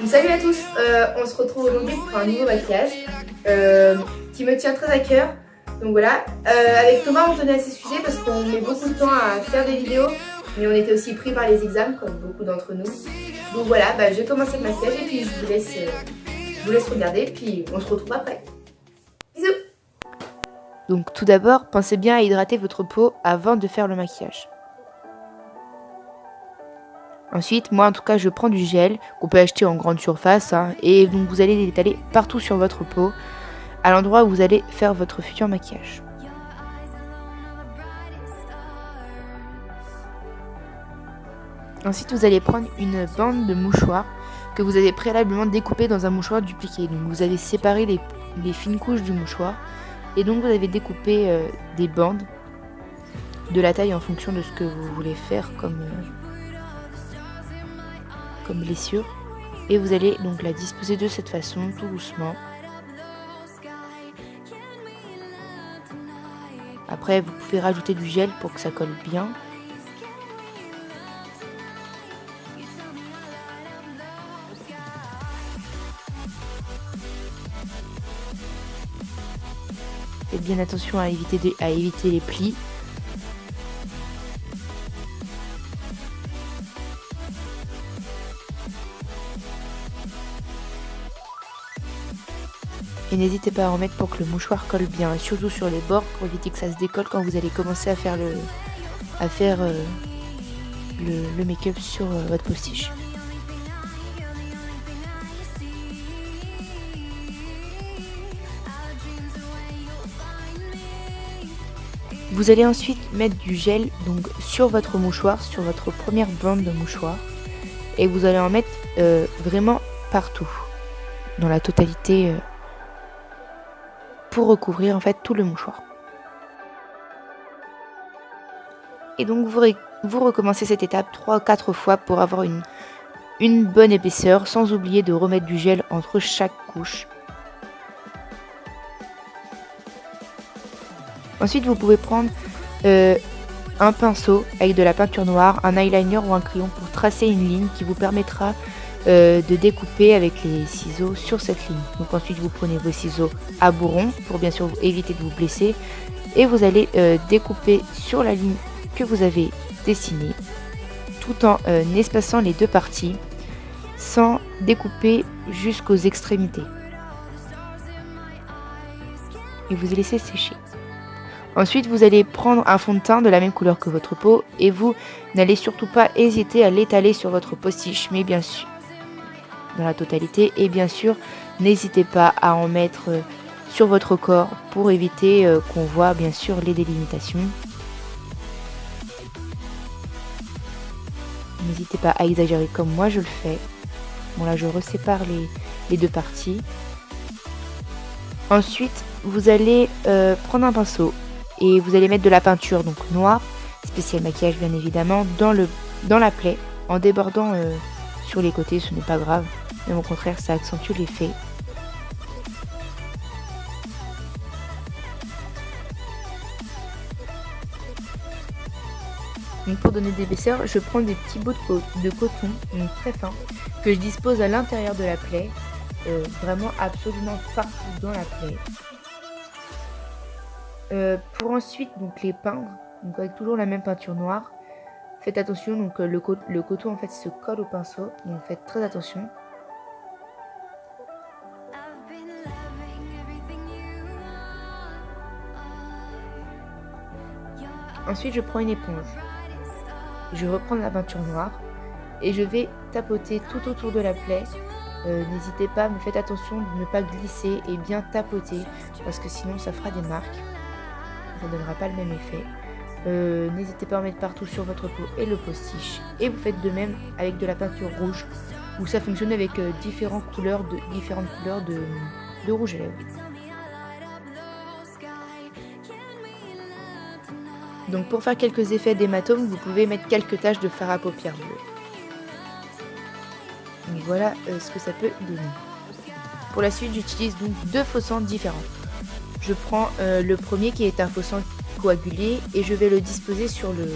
Salut à tous, on se retrouve aujourd'hui pour un nouveau maquillage qui me tient très à cœur. Donc voilà, avec Thomas on tenait à ces sujets parce qu'on met beaucoup de temps à faire des vidéos, mais on était aussi pris par les examens comme beaucoup d'entre nous. Donc voilà, je commence le maquillage et puis je vous laisse regarder, puis on se retrouve après. Bisous. Donc tout d'abord, pensez bien à hydrater votre peau avant de faire le maquillage. Ensuite, moi en tout cas, je prends du gel qu'on peut acheter en grande surface et donc vous allez l'étaler partout sur votre peau, à l'endroit où vous allez faire votre futur maquillage. Ensuite, vous allez prendre une bande de mouchoir que vous avez préalablement découpée dans un mouchoir dupliqué. Donc vous avez séparé les fines couches du mouchoir et donc vous avez découpé des bandes de la taille en fonction de ce que vous voulez faire comme blessure, et vous allez donc la disposer de cette façon, tout doucement. Après, vous pouvez rajouter du gel pour que ça colle bien. Faites bien attention à éviter les plis. Et n'hésitez pas à en mettre pour que le mouchoir colle bien, surtout sur les bords pour éviter que ça se décolle quand vous allez commencer à faire le make-up sur votre postiche. Vous allez ensuite mettre du gel donc sur votre mouchoir, sur votre première bande de mouchoir, et vous allez en mettre vraiment partout, dans la totalité, pour recouvrir en fait tout le mouchoir. Et donc vous recommencez cette étape 3-4 fois pour avoir une bonne épaisseur, sans oublier de remettre du gel entre chaque couche. Ensuite, vous pouvez prendre un pinceau avec de la peinture noire, un eyeliner ou un crayon pour tracer une ligne qui vous permettra de découper avec les ciseaux sur cette ligne. Donc ensuite, vous prenez vos ciseaux à bourron pour bien sûr éviter de vous blesser et vous allez découper sur la ligne que vous avez dessinée tout en espaçant les deux parties sans découper jusqu'aux extrémités. Et vous laissez sécher. Ensuite, vous allez prendre un fond de teint de la même couleur que votre peau et vous n'allez surtout pas hésiter à l'étaler sur votre postiche, mais bien sûr dans la totalité, et bien sûr n'hésitez pas à en mettre sur votre corps pour éviter qu'on voit bien sûr les délimitations. N'hésitez pas à exagérer comme moi je le fais. Bon là je resépare les deux parties. Ensuite vous allez prendre un pinceau et vous allez mettre de la peinture donc noire, spécial maquillage bien évidemment, dans la plaie en débordant sur les côtés, ce n'est pas grave. Mais au contraire, ça accentue l'effet. Donc pour donner d'épaisseur, je prends des petits bouts de coton donc très fins que je dispose à l'intérieur de la plaie, vraiment absolument partout dans la plaie. Pour ensuite donc les peindre, donc avec toujours la même peinture noire. Faites attention, donc le coton en fait se colle au pinceau, donc faites très attention. Ensuite, je prends une éponge, je reprends la peinture noire et je vais tapoter tout autour de la plaie. N'hésitez pas, mais faites attention de ne pas glisser et bien tapoter parce que sinon ça fera des marques. Ça ne donnera pas le même effet. N'hésitez pas à en mettre partout sur votre peau et le postiche. Et vous faites de même avec de la peinture rouge où ça fonctionne avec différentes couleurs de rouge à lèvres. Donc pour faire quelques effets d'hématome, vous pouvez mettre quelques taches de fard à paupières bleu. Donc voilà ce que ça peut donner. Pour la suite, j'utilise donc deux faux sang différents. Je prends le premier qui est un faux sang coagulé et je vais le disposer sur le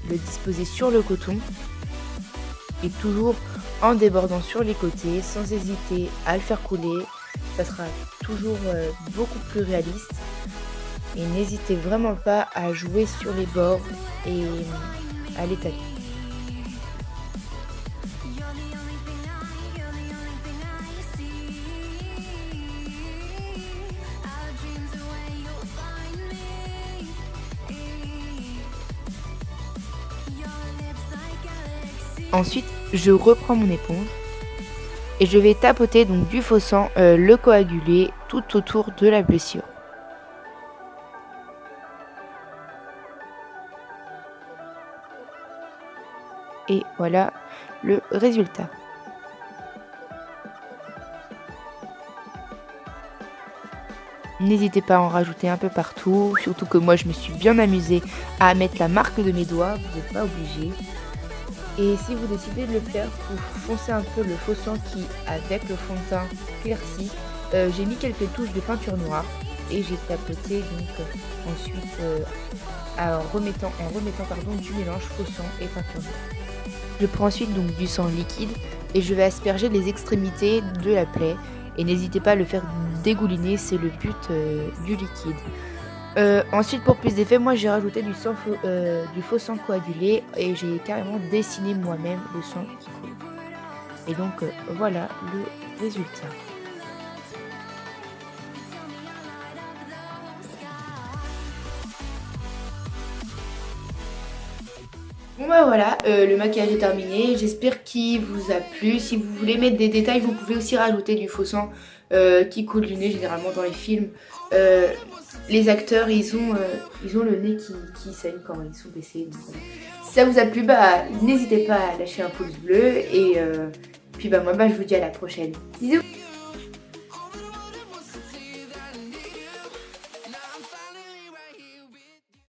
disposer sur le coton et toujours en débordant sur les côtés sans hésiter à le faire couler. Ça sera toujours beaucoup plus réaliste. Et n'hésitez vraiment pas à jouer sur les bords et à l'étaler. Ensuite, je reprends mon éponge et je vais tapoter donc du faux sang, le coagulé tout autour de la blessure. Et voilà le résultat. N'hésitez pas à en rajouter un peu partout, surtout que moi je me suis bien amusée à mettre la marque de mes doigts, vous n'êtes pas obligé. Et si vous décidez de le faire, vous foncez un peu le faux sang qui, avec le fond de teint éclairci, j'ai mis quelques touches de peinture noire et j'ai tapoté donc ensuite en remettant du mélange faux sang et peinture noire. Je prends ensuite donc du sang liquide et je vais asperger les extrémités de la plaie. Et n'hésitez pas à le faire dégouliner, c'est le but du liquide. Ensuite, pour plus d'effet, moi j'ai rajouté du faux sang coagulé et j'ai carrément dessiné moi-même le sang qui coule. Et donc voilà le résultat. Bon bah voilà, le maquillage est terminé, j'espère qu'il vous a plu. Si vous voulez mettre des détails, vous pouvez aussi rajouter du faux sang qui coule du nez. Généralement dans les films, les acteurs ils ont le nez qui saigne quand ils sont baissés. Donc, si ça vous a plu, bah n'hésitez pas à lâcher un pouce bleu et puis bah moi je vous dis à la prochaine. Bisous.